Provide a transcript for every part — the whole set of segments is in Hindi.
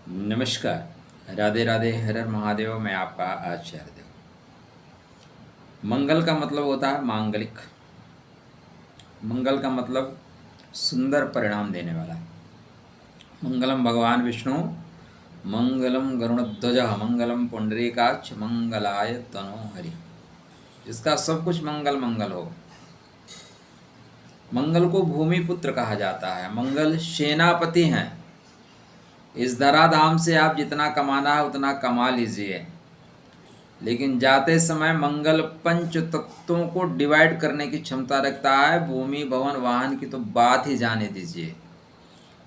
नमस्कार। राधे राधे, हर हर महादेव। मैं आपका आचार्य देव। मंगल का मतलब होता है मांगलिक। मंगल का मतलब सुंदर परिणाम देने वाला। मंगलम भगवान विष्णु, मंगलम गरुड़ध्वज, मंगलम पुंडरीकाक्ष, मंगलाय तनोहरि। इसका सब कुछ मंगल मंगल हो। मंगल को भूमि पुत्र कहा जाता है। मंगल सेनापति हैं। इस धराधाम से आप जितना कमाना है उतना कमा लीजिए, लेकिन जाते समय मंगल पंच तत्वों को डिवाइड करने की क्षमता रखता है। भूमि भवन वाहन की तो बात ही जाने दीजिए।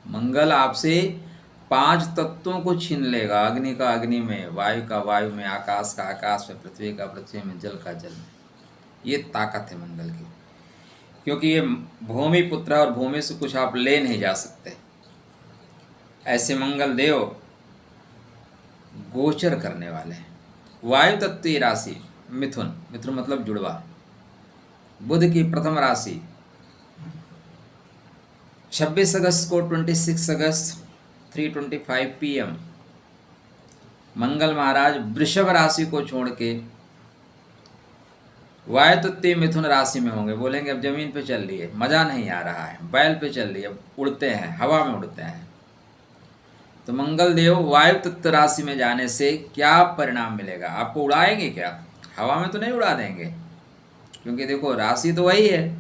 मंगल आपसे 5 तत्वों को छीन लेगा। अग्नि का अग्नि में, वायु का वायु में, आकाश का आकाश में, पृथ्वी का पृथ्वी में, जल का जल में। ये ताकत है मंगल की, क्योंकि ये भूमि पुत्र है और भूमि से कुछ आप ले नहीं जा सकते। ऐसे मंगल देव गोचर करने वाले हैं। वायु तत्वीय राशि मिथुन। मिथुन मतलब जुड़वा। बुध की प्रथम राशि 26 अगस्त को 26 अगस्त 3:25 PM मंगल महाराज वृषभ राशि को छोड़ के वायु तत्वीय मिथुन राशि में होंगे। बोलेंगे अब जमीन पे चल रही है, मजा नहीं आ रहा है, बैल पे चल रही है, उड़ते हैं, हवा में उड़ते हैं। तो मंगल देव वायु तत्व राशि में जाने से क्या परिणाम मिलेगा? आपको उड़ाएंगे क्या? हवा में तो नहीं उड़ा देंगे, क्योंकि देखो राशि तो वही है,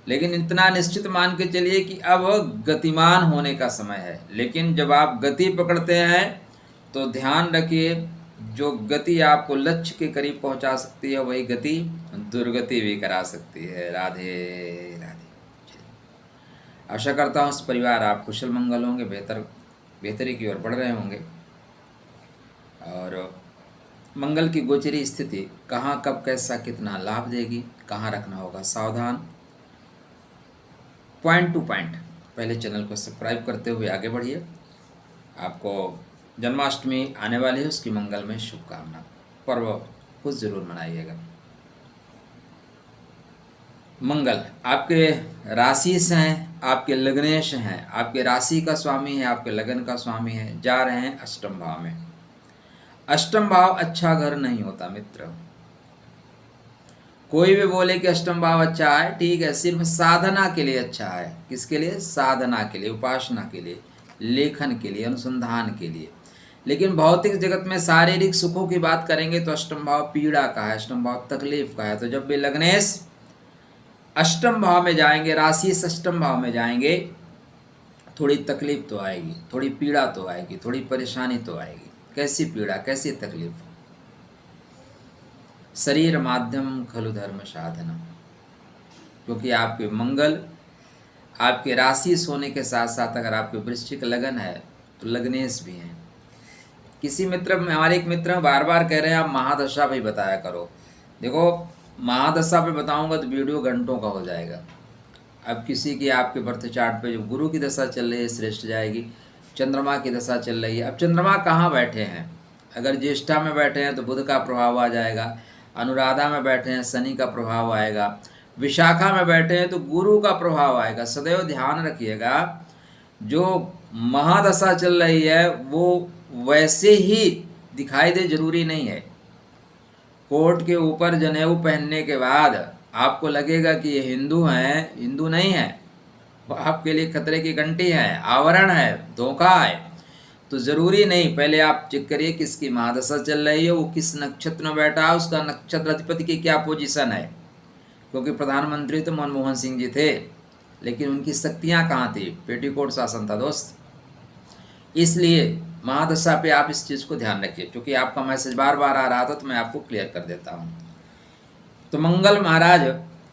लेकिन इतना निश्चित मान के चलिए कि अब गतिमान होने का समय है। लेकिन जब आप गति पकड़ते हैं तो ध्यान रखिए, जो गति आपको लक्ष्य के करीब पहुंचा सकती है वही गति दुर्गति भी करा सकती है। राधे राधे। आशा करता हूँ इस परिवार आप कुशल मंगल होंगे, बेहतरी की ओर बढ़ रहे होंगे। और मंगल की गोचरी स्थिति कहाँ कब कैसा कितना लाभ देगी, कहाँ रखना होगा सावधान। Point two point. पहले चैनल को सब्सक्राइब करते हुए आगे बढ़िए। आपको जन्माष्टमी आने वाली है, उसकी मंगल में शुभकामना। पर्व कुछ जरूर मनाइएगा। मंगल आपके राशि से हैं, आपके लग्नेश हैं, आपके राशि का स्वामी है, आपके लगन का स्वामी है। जा रहे हैं अष्टम भाव में। अष्टम भाव अच्छा घर नहीं होता मित्र। कोई भी बोले कि अष्टम भाव अच्छा है, ठीक है, सिर्फ साधना के लिए अच्छा है। किसके लिए? साधना के लिए, उपासना के लिए, लेखन के लिए, अनुसंधान के लिए। लेकिन भौतिक जगत में शारीरिक सुखों की बात करेंगे तो अष्टम भाव पीड़ा का है, अष्टम भाव तकलीफ का है। तो जब भी लग्नेश अष्टम भाव में जाएंगे, राशि से अष्टम भाव में जाएंगे, थोड़ी तकलीफ तो आएगी, थोड़ी पीड़ा तो आएगी, थोड़ी परेशानी तो आएगी। कैसी पीड़ा, कैसी तकलीफ? शरीर माध्यम खलु धर्म साधना। क्योंकि आपके मंगल आपके राशि सोने के साथ साथ अगर आपके वृश्चिक लगन है तो लग्नेश भी हैं। किसी मित्र, हमारे एक मित्र बार बार कह रहे हैं आप महादशा भी बताया करो। देखो महादशा पे बताऊंगा तो वीडियो घंटों का हो जाएगा। अब किसी की आपके बर्थ चार्ट पे जो गुरु की दशा चल रही है श्रेष्ठ जाएगी, चंद्रमा की दशा चल रही है। अब चंद्रमा कहाँ बैठे हैं? अगर ज्येष्ठा में बैठे हैं तो बुध का प्रभाव आ जाएगा, अनुराधा में बैठे हैं शनि का प्रभाव आएगा, विशाखा में बैठे हैं तो गुरु का प्रभाव आएगा। सदैव ध्यान रखिएगा, जो महादशा चल रही है वो वैसे ही दिखाई दे जरूरी नहीं है। कोट के ऊपर जनेऊ पहनने के बाद आपको लगेगा कि ये हिंदू हैं, हिंदू नहीं है, वो आपके लिए खतरे की घंटी है, आवरण है, धोखा है। तो जरूरी नहीं। पहले आप चेक करिए किसकी महादशा चल रही है, वो किस नक्षत्र में बैठा है, उसका नक्षत्र अधिपति की क्या पोजीशन है। क्योंकि प्रधानमंत्री तो मनमोहन सिंह जी थे, लेकिन उनकी शक्तियां कहाँ थी? पेटीकोट शासन था दोस्त। इसलिए महादशा पे आप इस चीज़ को ध्यान रखिए। क्योंकि आपका मैसेज बार बार आ रहा था तो मैं आपको क्लियर कर देता हूँ। तो मंगल महाराज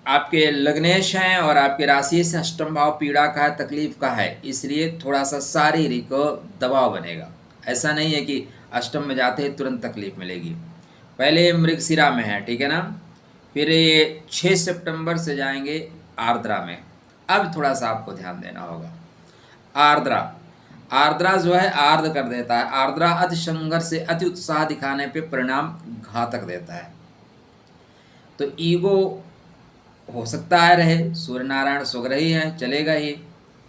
आपके लग्नेश हैं और आपके राशि से अष्टम भाव पीड़ा का है, तकलीफ का है, इसलिए थोड़ा सा शारीरिक दबाव बनेगा। ऐसा नहीं है कि अष्टम में जाते ही तुरंत तकलीफ मिलेगी। पहले मृगशिरा में है, ठीक है ना, फिर ये 6 सितंबर से जाएंगे आर्द्रा में। अब थोड़ा सा आपको ध्यान देना होगा। आर्द्रा, आर्द्रा जो है आर्द्र कर देता है। आर्द्रा अति संघर्ष से अति उत्साह दिखाने पे परिणाम घातक देता है। तो ईगो हो सकता है रहे, सूर्य नारायण सुग्रही हैं, चलेगा ही।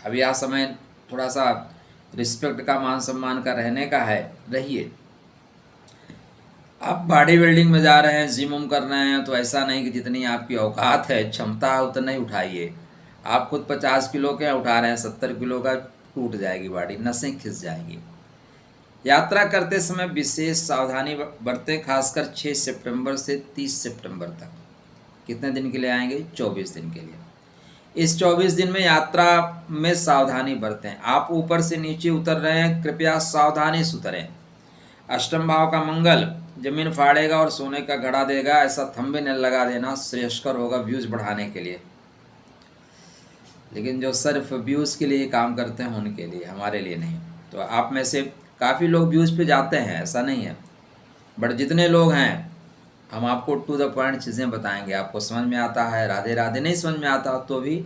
अब यह समय थोड़ा सा रिस्पेक्ट का, मान सम्मान का, रहने का है, रहिए। आप बॉडी बिल्डिंग में जा रहे हैं, जिम उम कर रहे हैं, तो ऐसा नहीं कि जितनी आपकी औकात है, क्षमता है, उतना ही उठाइए। आप खुद 50 किलो के उठा रहे हैं, 70 किलो का, टूट जाएगी बॉडी, नसें खिंच जाएंगी। यात्रा करते समय विशेष सावधानी बरतें, खासकर 6 सितंबर से 30 सितंबर तक। कितने दिन के लिए आएंगे? 24 दिन के लिए। इस 24 दिन में यात्रा में सावधानी बरतें। आप ऊपर से नीचे उतर रहे हैं, कृपया सावधानी से उतरें। अष्टम भाव का मंगल जमीन फाड़ेगा और सोने का घड़ा देगा, ऐसा थंबनेल लगा देना श्रेयस्कर होगा व्यूज बढ़ाने के लिए। लेकिन जो सिर्फ व्यूज के लिए काम करते हैं उनके लिए, हमारे लिए नहीं। तो आप में से काफ़ी लोग व्यूज पे जाते हैं, ऐसा नहीं है, बट जितने लोग हैं हम आपको टू द पॉइंट चीज़ें बताएंगे। आपको समझ में आता है, राधे राधे। नहीं समझ में आता तो भी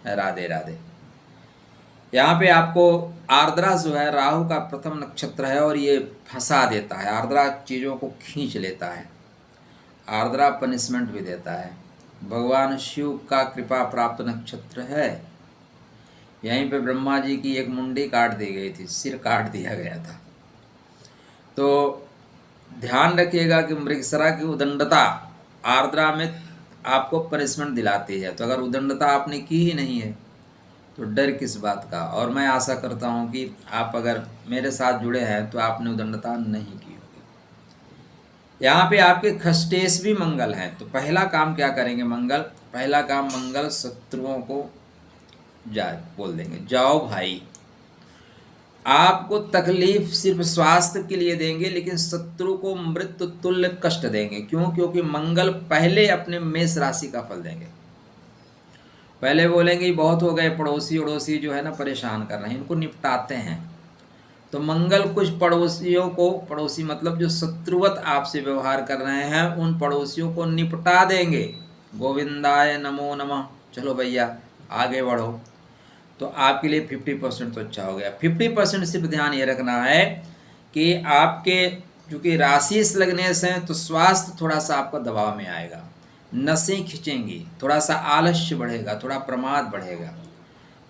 राधे राधे। यहाँ पे आपको आर्द्रा जो है राहु का प्रथम नक्षत्र है और ये फंसा देता है, आर्द्रा चीज़ों को खींच लेता है, आर्द्रा पनिशमेंट भी देता है। भगवान शिव का कृपा प्राप्त नक्षत्र है। यहीं पे ब्रह्मा जी की एक मुंडी काट दी गई थी, सिर काट दिया गया था। तो ध्यान रखिएगा कि मृगशिरा की उदंडता आर्द्रा में आपको पनिशमेंट दिलाती है। तो अगर उदंडता आपने की ही नहीं है तो डर किस बात का। और मैं आशा करता हूँ कि आप अगर मेरे साथ जुड़े हैं तो आपने उदंडता नहीं की होगी। यहाँ पे आपके खष्टेश भी मंगल हैं। तो पहला काम क्या करेंगे? पहला काम मंगल शत्रुओं को बोल देंगे, जाओ भाई, आपको तकलीफ सिर्फ स्वास्थ्य के लिए देंगे, लेकिन शत्रु को मृत्यु तुल्य कष्ट देंगे। क्यों? क्योंकि मंगल पहले अपने मेष राशि का फल देंगे। पहले बोलेंगे बहुत हो गए, पड़ोसी उड़ोसी जो है ना परेशान कर रहे हैं, इनको निपटाते हैं। तो मंगल कुछ पड़ोसियों को, पड़ोसी मतलब जो शत्रुवत आपसे व्यवहार कर रहे हैं, उन पड़ोसियों को निपटा देंगे। गोविंदाय नमो नमः। चलो भैया आगे बढ़ो। तो आपके लिए 50% तो अच्छा हो गया। 50% सिर्फ ध्यान ये रखना है कि आपके चूँकि राशि लगने से हैं तो स्वास्थ्य थोड़ा सा आपका दबाव में आएगा, नसें खिंचेंगी, थोड़ा सा आलस्य बढ़ेगा, थोड़ा प्रमाद बढ़ेगा।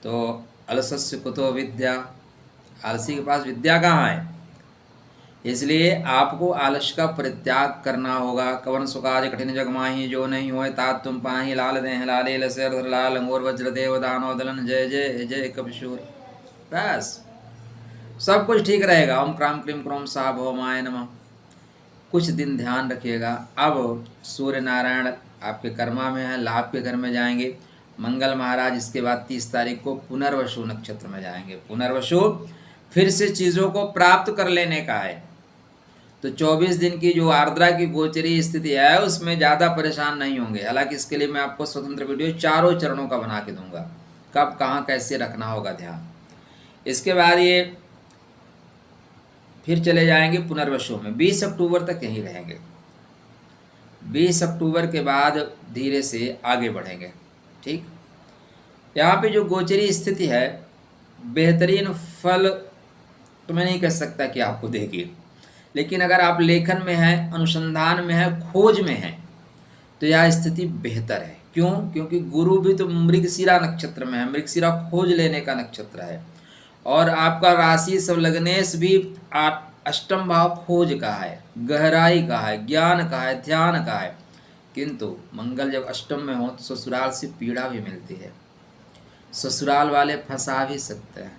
तो अलसस्य कुतो विद्या, आलसी के पास विद्या कहाँ है? इसलिए आपको आलस्य का परित्याग करना होगा। कवन सुकाज कठिन जग माही, जो नहीं होए तात तुम पाही, लाल देह लाले लसर लाल अंगोर वज्र देव दानव दलन, जय जय जय कपिशूर। बस सब कुछ ठीक रहेगा। ओम क्राम क्रीम क्रोम सा भौमाय नमः। कुछ दिन ध्यान रखिएगा। अब सूर्य नारायण आपके कर्मा में है, लाभ के घर में जाएंगे। मंगल महाराज इसके बाद 30 तारीख को पुनर्वसु नक्षत्र में जाएंगे। पुनर्वसु फिर से चीज़ों को प्राप्त कर लेने का है। तो 24 दिन की जो आर्द्रा की गोचरी स्थिति है उसमें ज़्यादा परेशान नहीं होंगे। हालांकि इसके लिए मैं आपको स्वतंत्र वीडियो 4 चरणों का बना के दूंगा, कब कहाँ कैसे रखना होगा ध्यान। इसके बाद ये फिर चले जाएंगे पुनर्वसु में, 20 अक्टूबर तक यहीं रहेंगे। 20 अक्टूबर के बाद धीरे से आगे बढ़ेंगे। ठीक, यहाँ पे जो गोचरी स्थिति है बेहतरीन फल तो मैं नहीं कह सकता कि आपको देगी, लेकिन अगर आप लेखन में हैं, अनुसंधान में है, खोज में है, तो यह स्थिति बेहतर है। क्यों? क्योंकि गुरु भी तो मृगशिरा नक्षत्र में है। मृगशिरा खोज लेने का नक्षत्र है और आपका राशि सब लग्नेश भी अष्टम भाव खोज का है, गहराई का है, ज्ञान का है, ध्यान का है। किंतु मंगल जब अष्टम में हो तो ससुराल से पीड़ा भी मिलती है, ससुराल वाले फंसा भी सकते हैं।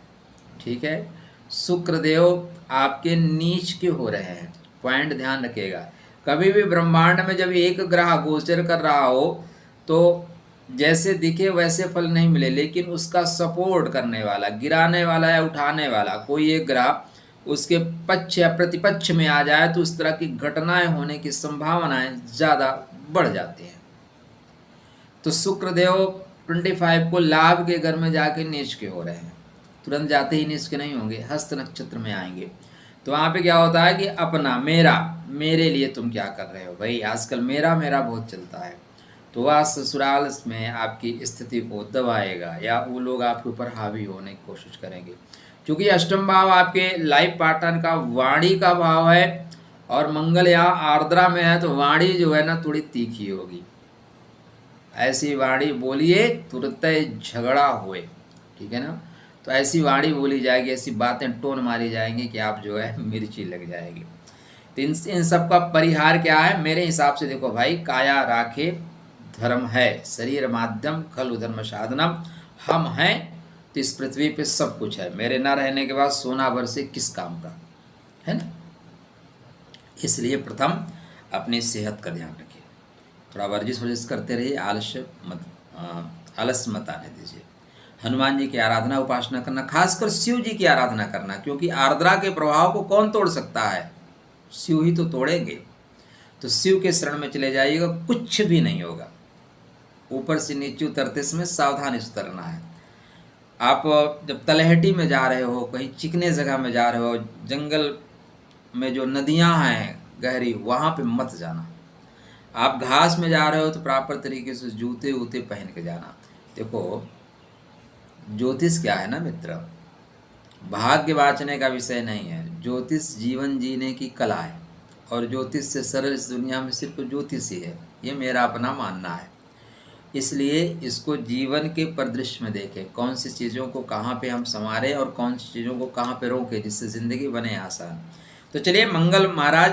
ठीक है, शुक्रदेव आपके नीच के हो रहे हैं, पॉइंट ध्यान रखिएगा। कभी भी ब्रह्मांड में जब एक ग्रह गोचर कर रहा हो तो जैसे दिखे वैसे फल नहीं मिले, लेकिन उसका सपोर्ट करने वाला, गिराने वाला या उठाने वाला कोई एक ग्रह उसके पक्ष या प्रतिपक्ष में आ जाए तो उस तरह की घटनाएं होने की संभावनाएं ज़्यादा बढ़ जाती हैं। तो शुक्रदेव 25 को लाभ के घर में जाके नीच के हो रहे हैं, तुरंत जाते ही नीच के नहीं होंगे, हस्त नक्षत्र में आएंगे। तो वहाँ पे क्या होता है कि अपना, मेरा, मेरे लिए तुम क्या कर रहे हो भाई। आजकल मेरा मेरा बहुत चलता है, तो वह ससुराल में आपकी स्थिति को दबाएगा या वो लोग आपके ऊपर हावी होने की कोशिश करेंगे। क्योंकि अष्टम भाव आपके लाइफ पार्टनर का वाणी का भाव है और मंगल यहाँ आर्द्रा में है, तो वाणी जो है ना थोड़ी तीखी होगी। ऐसी वाणी बोलिए तुरंत झगड़ा हुए, ठीक है ना। तो ऐसी वाणी बोली जाएगी, ऐसी बातें टोन मारी जाएंगी कि आप जो है मिर्ची लग जाएगी। तो इन सब का परिहार क्या है मेरे हिसाब से? देखो भाई, काया राखे धर्म है, शरीर माध्यम खलु धर्म साधनम। हम हैं तो इस पृथ्वी पे सब कुछ है, मेरे ना रहने के बाद सोना भर से किस काम का, है ना। इसलिए प्रथम अपनी सेहत का ध्यान रखिए, थोड़ा वर्जिश वर्जिश करते रहिए, आलस्य मत आने दीजिए। हनुमान जी की आराधना उपासना करना, खासकर शिव जी की आराधना करना, क्योंकि आर्द्रा के प्रभाव को कौन तोड़ सकता है? शिव ही तो तोड़ेंगे। तो शिव के शरण में चले जाइएगा, कुछ भी नहीं होगा। ऊपर से नीचे उतरते समय सावधानी से उतरना है। आप जब तलहटी में जा रहे हो, कहीं चिकने जगह में जा रहे हो, जंगल में जो नदियां हैं गहरी, वहाँ पे मत जाना। आप घास में जा रहे हो तो प्रॉपर तरीके से जूते वूते पहन के जाना। देखो, ज्योतिष क्या है ना मित्र, भाग्य बाँचने का विषय नहीं है। ज्योतिष जीवन जीने की कला है, और ज्योतिष से सरल इस दुनिया में सिर्फ ज्योतिष ही है, ये मेरा अपना मानना है। इसलिए इसको जीवन के परिदृश्य में देखें, कौन सी चीज़ों को कहाँ पे हम संवारें और कौन सी चीज़ों को कहाँ पे रोकें, जिससे ज़िंदगी बने आसान। तो चलिए, मंगल महाराज,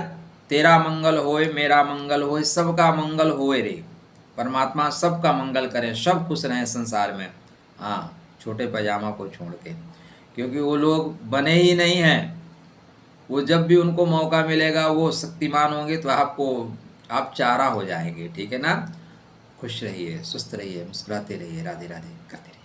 तेरा मंगल होए, मेरा मंगल होए, सबका मंगल होए रे। परमात्मा सबका मंगल करें, सब खुश रहें संसार में। हाँ, छोटे पैजामा को छोड़ के, क्योंकि वो लोग बने ही नहीं हैं। वो जब भी उनको मौका मिलेगा वो शक्तिमान होंगे, तो आप चारा हो जाएंगे। ठीक है ना। खुश रहिए, स्वस्थ रहिए, मुस्कुराते रहिए, राधे राधे करते रहिए।